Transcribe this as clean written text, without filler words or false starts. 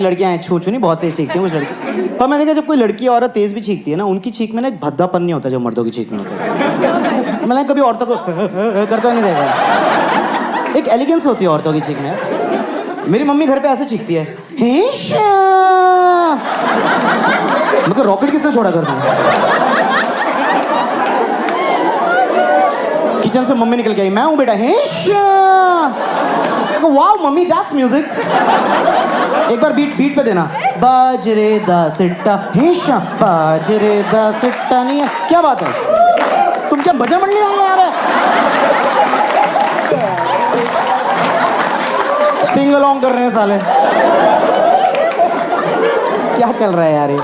लड़कियां हैं छू छू नहीं बहुत तेज छींकती हैं कुछ लड़की, पर मैंने देखा जब कोई लड़की औरत तेज भी छींकती है ना, उनकी छींक में ना एक भद्दापन नहीं होता जो मर्दों की छींक में होता है। मैंने कभी औरतों को करता हुआ नहीं देखा। एक एलिगेंस होती है औरतों की छींक में। मेरी मम्मी घर पे ऐसे छींकती है, मतलब रॉकेट किसने छोड़ा घर में? किचन से मम्मी निकल के आई, मैं हूं बेटा। Wow mummy that's music. एक बार बीट पे देना, बाजरे दा सिट्टा हेशा, बाजरे दा सिट्टा नहीं है। क्या बात है, तुम क्या भजन मंडली वाले यार? सिंग अलोंग कर रहे हैं साले, क्या चल रहा है यार ये?